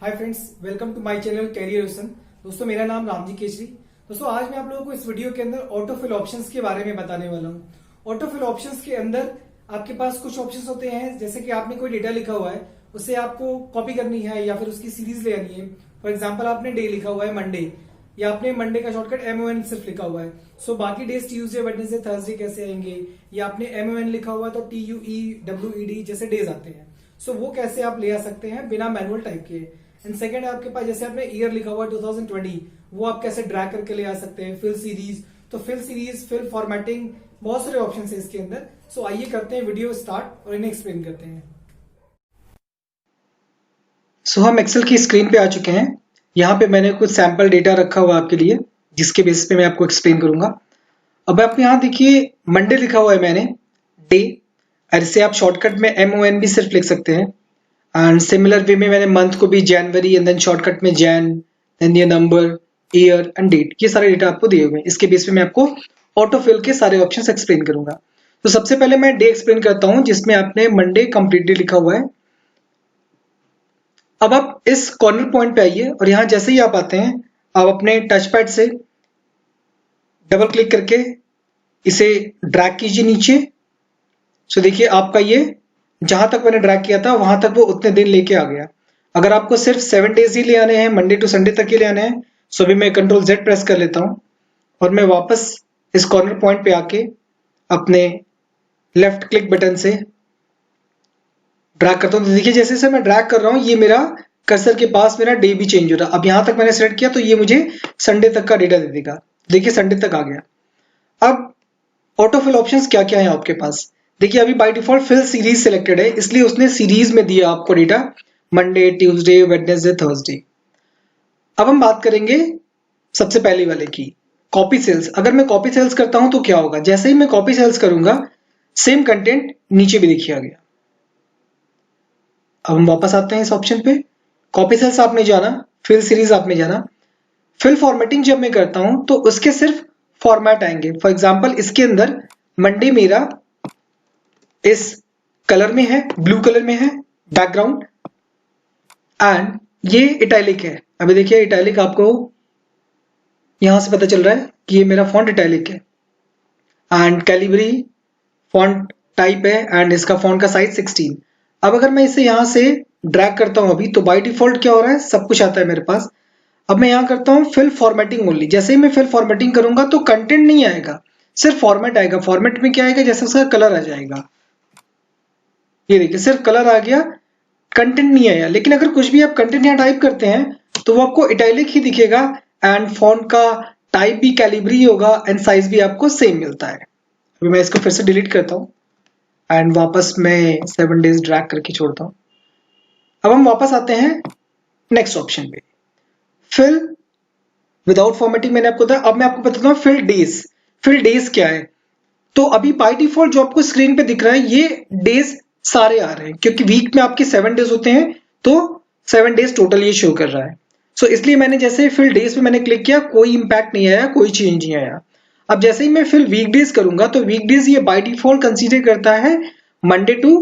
Hi friends, welcome to my channel career Roshan. दोस्तों, मेरा नाम रामजी केसरी। दोस्तों, आज मैं आप लोगों को इस वीडियो के अंदर ऑटोफिल ऑप्शंस के बारे में बताने वाला हूँ। ऑटोफिल ऑप्शंस के अंदर आपके पास कुछ ऑप्शंस होते हैं, जैसे कि आपने कोई डेटा लिखा हुआ है, उसे आपको कॉपी करनी है या फिर उसकी सीरीज ले आनी है। फॉर एग्जाम्पल, आपने डे लिखा हुआ है मंडे, या आपने मंडे का शॉर्टकट MON सिर्फ लिखा हुआ है। सो बाकी डेज ट्यूसडे, वेडनेसडे, थर्सडे कैसे आएंगे, या आपने MON लिखा हुआ है तो TUEWED जैसे डेज आते हैं। सो वो कैसे आप ले आ सकते हैं बिना मैनुअल टाइप के। एंड सेकंड, आपके पास जैसे आपने ईयर लिखा हुआ है 2020, वो आप कैसे ड्रैग करके ले आ सकते हैं। फिल सीरीज, तो फिल सीरीज, फिल फॉर्मेटिंग, बहुत सारे ऑप्शन है इसके अंदर। सो आइए करते हैं वीडियो स्टार्ट और इन्हें एक्सप्लेन करते हैं। सो हम एक्सेल की स्क्रीन पे आ चुके हैं। यहाँ पे मैंने कुछ सैंपल डेटा रखा हुआ आपके लिए, जिसके बेसिस पे मैं आपको एक्सप्लेन करूंगा। अब आप यहाँ देखिए, मंडे लिखा हुआ है मैंने, डे, और इसे आप शॉर्टकट में MON भी सिर्फ लिख सकते हैं। एंड सिमिलर वे में मैंने मंथ को भी जनवरी, एंड देन शॉर्टकट में जैन, देन ये नंबर, ईयर एंड डेट, ये सारे डेटा आपको दिए हुए हैं। इसके बेस पे मैं आपको ऑटोफिल के सारे ऑप्शंस एक्सप्लेन करूंगा। तो सबसे पहले मैं डे एक्सप्लेन करता हूँ, जिसमें आपने मंडे कंप्लीटली लिखा हुआ है। अब आप इस कॉर्नर पॉइंट पे आइए और यहाँ जैसे ही आप आते हैं, आप अपने टच पैड से डबल क्लिक करके इसे ड्रैग कीजिए नीचे। सो देखिए, आपका ये जहां तक मैंने ड्रैग किया था वहां तक वो उतने दिन लेके आ गया। अगर आपको सिर्फ 7 डेज ही ले आने हैं, मंडे टू संडे तक ही ले आने हैं, सो अभी मैं Ctrl Z प्रेस कर लेता हूं और मैं वापस इस कॉर्नर पॉइंट पे आके अपने लेफ्ट क्लिक बटन से ड्रैग करता हूं। तो देखिए, जैसे जैसे मैं ड्रैग कर रहा हूं, ये मेरा कर्सर के पास मेरा डे भी चेंज हो रहा है। अब यहां तक मैंने सेलेक्ट किया तो ये मुझे संडे तक का डेटा दे देगा। देखिए, संडे तक आ गया। अब ऑटोफिल ऑप्शंस क्या क्या है आपके पास। देखिए, अभी by default fill series selected है, इसलिए उसने सीरीज में दिया आपको data, Monday, Tuesday, Wednesday, Thursday. अब हम बात करेंगे सबसे पहले वाले की, कॉपी सेल्स। अगर मैं कॉपी सेल्स करता हूं तो क्या होगा। जैसे ही मैं कॉपी सेल्स करूंगा, सेम कंटेंट नीचे भी देखिए आ गया। अब हम वापस आते हैं इस ऑप्शन पे। कॉपी सेल्स आपने जाना, फिल सीरीज आपने जाना। फिल फॉर्मेटिंग जब मैं करता हूं तो उसके सिर्फ फॉर्मेट आएंगे। फॉर एग्जांपल, इसके अंदर मंडे मेरा इस कलर में है, ब्लू कलर में है बैकग्राउंड, एंड ये इटैलिक है। अभी देखिए, इटैलिक आपको यहां से पता चल रहा है कि ये मेरा फॉन्ट इटैलिक है। एंड कैलिबरी फॉन्ट टाइप है, एंड इसका फॉन्ट का साइज 16। अब अगर मैं इसे यहां से ड्रैग करता हूं अभी, तो बाय डिफॉल्ट क्या हो रहा है, सब कुछ आता है मेरे पास। अब मैं यहां करता हूं फिल फॉर्मेटिंग ओनली। जैसे ही मैं फिल फॉर्मेटिंग करूंगा तो कंटेंट नहीं आएगा, सिर्फ फॉर्मेट आएगा। फॉर्मेट में क्या आएगा, जैसे उसका कलर आ जाएगा। ये देखिए, सिर्फ कलर आ गया, कंटेंट नहीं आया। लेकिन अगर कुछ भी आप कंटेंट यहाँ टाइप करते हैं तो वो आपको इटैलिक ही दिखेगा, एंड फॉन्ट का टाइप भी कैलिबरी होगा, एंड साइज भी आपको सेम मिलता है। अभी मैं इसको फिर से डिलीट करता हूँ एंड वापस मैं 7 डेज ड्रैग करके छोड़ता हूँ। अब हम वापस आते हैं नेक्स्ट ऑप्शन पे, फिल विदाउट फॉर्मेटिंग मैंने आपको बताया। अब मैं आपको बताता हूँ फिल डेज। फिल डेज क्या है। तो अभी बाय डिफॉल्ट जो आपको स्क्रीन पे दिख रहा है, ये डेज सारे आ रहे हैं, क्योंकि वीक में आपके 7 डेज होते हैं, तो 7 डेज टोटल ये शो कर रहा है। सो इसलिए मैंने जैसे फिल डेज पे मैंने क्लिक किया, कोई इंपैक्ट नहीं आया, कोई चेंज नहीं आया। अब जैसे ही मैं फिल वीकडेज करूंगा तो वीकडेज ये बाय डिफॉल्ट कंसीडर करता है मंडे टू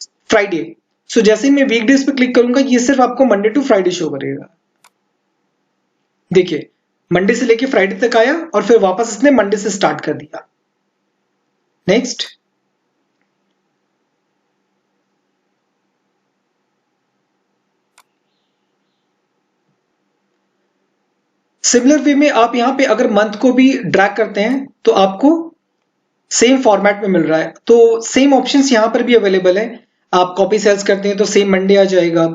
फ्राइडे। सो जैसे ही मैं वीकडेज पे क्लिक करूंगा, ये सिर्फ आपको मंडे टू फ्राइडे शो करेगा। देखिए, मंडे से लेके फ्राइडे तक आया और फिर वापस इसने मंडे से स्टार्ट कर दिया। नेक्स्ट, सिमिलर वे में आप यहां पे अगर मंथ को भी ड्रैग करते हैं तो आपको सेम फॉर्मेट में मिल रहा है। तो सेम ऑप्शंस यहां पर भी अवेलेबल है। आप कॉपी सेल्स करते हैं तो सेम मंडे आ जाएगा,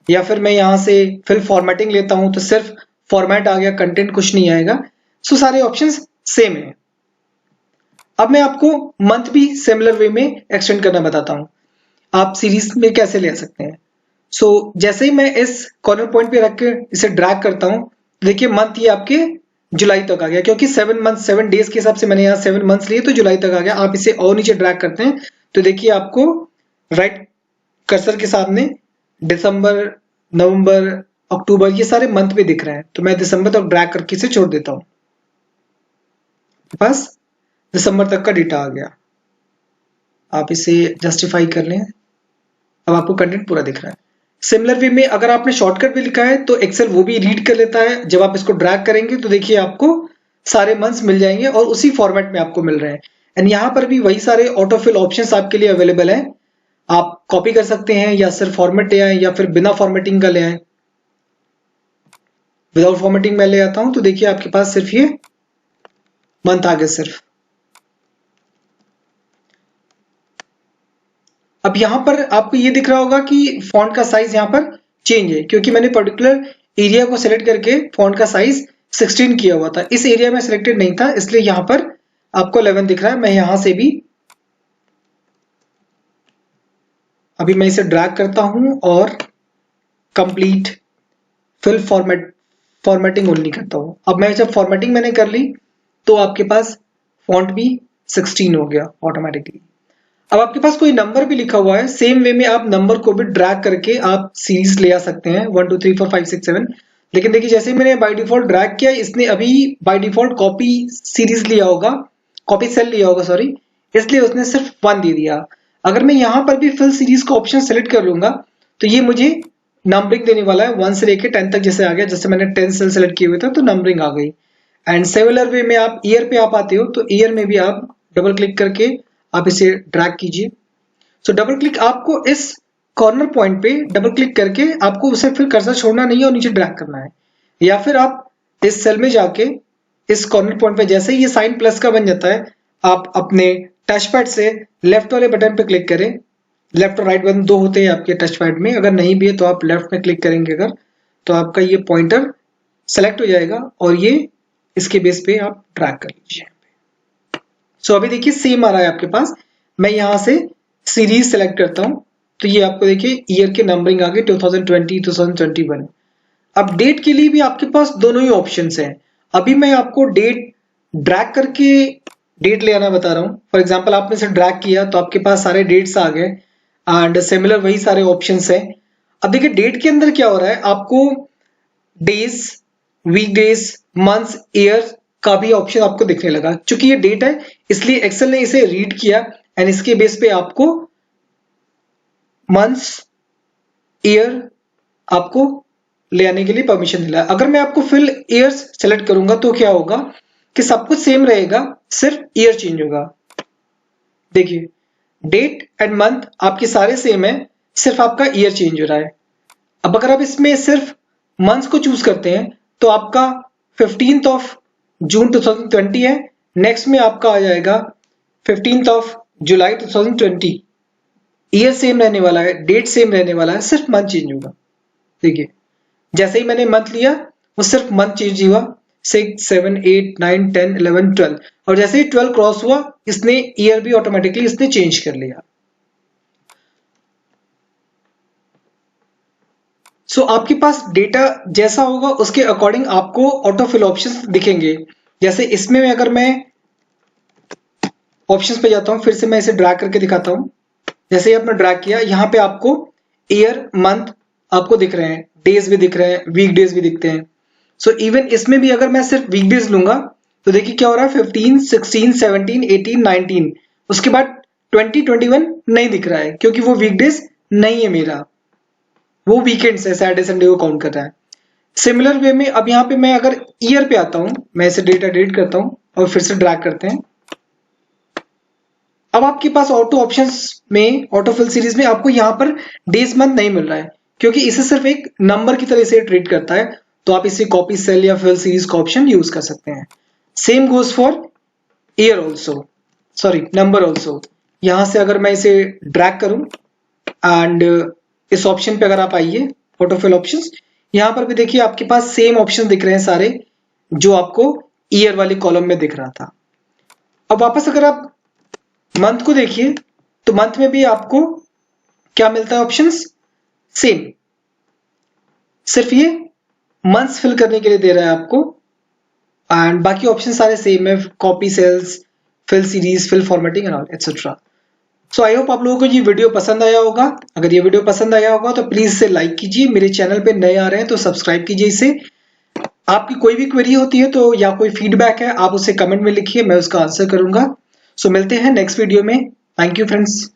या फिर मैं यहां से फिल फॉर्मेटिंग लेता हूं तो सिर्फ फॉर्मेट आ गया, कंटेंट कुछ नहीं आएगा। सो सारे ऑप्शंस सेम है। अब मैं आपको मंथ भी सिमिलर वे में एक्सटेंड करना बताता हूं, आप सीरीज में कैसे ले सकते हैं। सो जैसे ही मैं इस कॉर्नर पॉइंट पे रख के इसे ड्रैग करता हूं, देखिए मंथ ये आपके जुलाई तक आ गया, क्योंकि 7 मंथ 7 डेज के हिसाब से मैंने यहाँ 7 मंथ्स लिए, तो जुलाई तक आ गया। आप इसे और नीचे ड्रैग करते हैं तो देखिए आपको राइट कर्सर के सामने दिसंबर, नवंबर, अक्टूबर, ये सारे मंथ भी दिख रहे हैं। तो मैं दिसंबर तक ड्रैग करके इसे छोड़ देता हूँ, बस दिसंबर तक का डेटा आ गया। आप इसे जस्टिफाई कर लें, अब आपको कंटेंट पूरा दिख रहा है। सिमिलर वे में अगर आपने शॉर्टकट भी लिखा है तो एक्सेल वो भी रीड कर लेता है। जब आप इसको ड्रैग करेंगे तो देखिए आपको सारे मंथ्स मिल जाएंगे और उसी फॉर्मेट में आपको मिल रहे हैं। एंड यहाँ पर भी वही सारे ऑटोफिल ऑप्शंस आपके लिए अवेलेबल हैं। आप कॉपी कर सकते हैं या सिर्फ फॉर्मेट ले आए या फिर बिना फॉर्मेटिंग का ले आए। विदाउट फॉर्मेटिंग मैं ले आता हूं तो देखिए आपके पास सिर्फ ये मंथ आ गए सिर्फ। अब यहां पर आपको ये दिख रहा होगा कि फॉन्ट का साइज यहां पर चेंज है, क्योंकि मैंने पर्टिकुलर एरिया को सिलेक्ट करके फॉन्ट का साइज 16 किया हुआ था। इस एरिया में सिलेक्टेड नहीं था, इसलिए यहां पर आपको 11 दिख रहा है। मैं यहां से भी अभी मैं इसे ड्रैग करता हूं और कंप्लीट फिल फॉर्मेटिंग ओनली करता हूं। अब मैं जब फॉर्मेटिंग मैंने कर ली तो आपके पास फॉन्ट भी 16 हो गया ऑटोमेटिकली। अब आपके पास कोई नंबर भी लिखा हुआ है, सेम वे में आप नंबर को भी ड्रैग करके आप सीरीज ले आ सकते हैं 1 2 3 4 5 6 7। लेकिन देखिए जैसे मैंने बाय डिफॉल्ट ड्रैग किया, इसने अभी बाय डिफॉल्ट कॉपी सीरीज लिया होगा, कॉपी सेल लिया होगा सॉरी, इसलिए उसने सिर्फ 1 दे दिया। अगर मैं यहां पर भी फिल सीरीज का ऑप्शन सेलेक्ट कर लूंगा तो ये मुझे नंबरिंग देने वाला है 1 से लेके 10 तक। जैसे आ गया, जैसे मैंने 10 सेल सेलेक्ट किए हुए थे तो नंबरिंग आ गई। एंड सिमिलर वे में आप ईयर पे आप आते हो तो ईयर में भी आप डबल क्लिक करके आप इसे ड्रैग कीजिए। सो डबल क्लिक आपको इस कॉर्नर पॉइंट पे डबल क्लिक करके आपको उसे फिर कर्सर छोड़ना नहीं है और नीचे ड्रैग करना है। या फिर आप इस सेल में जाके इस कॉर्नर पॉइंट पे जैसे ही ये साइन प्लस का बन जाता है, आप अपने टच पैड से लेफ्ट वाले बटन पे क्लिक करें। लेफ्ट और राइट बटन दो होते हैं आपके टच पैड में, अगर नहीं भी है तो आप लेफ्ट में क्लिक करेंगे अगर, तो आपका ये पॉइंटर सेलेक्ट हो जाएगा और ये इसके बेस पे आप ड्रैग कर लीजिए। सो अभी देखिए सेम आ रहा है आपके पास। मैं यहां से सीरीज सेलेक्ट करता हूं तो ये आपको देखिए ईयर के नंबरिंग आ गए 2020 2021। अब डेट के लिए भी आपके पास दोनों ही ऑप्शंस हैं। अभी मैं आपको डेट ड्रैग करके डेट ले आना बता रहा हूं। फॉर एग्जांपल आपने इसे ड्रैग किया तो आपके पास सारे डेट्स आ गए एंड सिमिलर वही सारे ऑप्शंस हैं। अब देखिए डेट के अंदर क्या हो रहा है, आपको डेज, वीकडेज, मंथ्स, ईयर का भी ऑप्शन आपको दिखने लगा। चूंकि ये डेट है इसलिए एक्सेल ने इसे रीड किया एंड इसके बेस पे आपको मंथ्स, ईयर आपको ले आने के लिए परमिशन मिला। अगर मैं आपको फिल ईयर्स सेलेक्ट करूंगा तो क्या होगा कि सब कुछ सेम रहेगा, सिर्फ ईयर चेंज होगा। देखिए डेट एंड मंथ आपके सारे सेम है, सिर्फ आपका ईयर चेंज हो रहा है। अब अगर आप इसमें सिर्फ मंथ्स को चूज करते हैं तो आपका 15th ऑफ जून 2020 है। नेक्स्ट में आपका आ जाएगा 15th of July 2020। Year same रहने वाला है, डेट सेम रहने वाला है, सिर्फ मंथ चेंज होगा। देखिए जैसे ही मैंने मंथ लिया वो सिर्फ मंथ चेंज हुआ, 6 7 8 9 10 11 12, और जैसे ही 12 क्रॉस हुआ इसने ईयर भी ऑटोमेटिकली इसने चेंज कर लिया। सो आपके पास डेटा जैसा होगा उसके अकॉर्डिंग आपको ऑटो फिल ऑप्शंस दिखेंगे। जैसे इसमें अगर मैं ऑप्शंस पे जाता हूं, फिर से मैं इसे ड्रैग करके दिखाता हूं। जैसे ही आपने ड्रैग किया यहाँ पे आपको ईयर मंथ आपको दिख रहे हैं, डेज भी दिख रहे हैं, वीक डेज भी दिखते हैं। सो इवन इसमें भी अगर मैं सिर्फ वीक डेज लूंगा तो देखिए क्या हो रहा है, 15 16 17 18 19, उसके बाद 20 21 नहीं दिख रहा है क्योंकि वो वीक डेज नहीं है मेरा, वो वीकेंड्स है, सैटरडे संडे को काउंट कर रहा है। सिमिलर वे में अब यहाँ पे मैं अगर ईयर पे आता हूं, मैं इसे डेटा डिलीट करता हूं और फिर से ड्रैग करते हैं। अब आपके पास ऑटो ऑप्शंस में, ऑटो फिल सीरीज में आपको यहाँ पर डेज मंथ नहीं मिल रहा है क्योंकि इसे सिर्फ एक नंबर की तरह से ट्रीट करता है। तो आप इसे कॉपी सेल या फिल सीरीज का ऑप्शन यूज कर सकते हैं। Same goes for year also, sorry number also. यहां से अगर मैं इसे ड्रैग करूं एंड इस ऑप्शन पे अगर आप आइए ऑटो फिल ऑप्शंस, यहां पर भी देखिए आपके पास सेम ऑप्शन दिख रहे हैं सारे जो आपको ईयर वाली कॉलम में दिख रहा था। अब वापस अगर आप मंथ को देखिए तो मंथ में भी आपको क्या मिलता है, ऑप्शंस सेम, सिर्फ ये मंथ्स फिल करने के लिए दे रहा है आपको एंड बाकी ऑप्शन सारे सेम है, copy cells, fill series, fill formatting and all etcetera. So I hope आप लोगों को ये वीडियो पसंद आया होगा। अगर ये वीडियो पसंद आया होगा तो प्लीज इसे लाइक कीजिए, मेरे चैनल पे नए आ रहे हैं तो सब्सक्राइब कीजिए इसे। आपकी कोई भी क्वेरी होती है तो या कोई फीडबैक है आप उसे कमेंट में लिखिए, मैं उसका आंसर करूंगा। सो मिलते हैं नेक्स्ट वीडियो में। Thank you friends.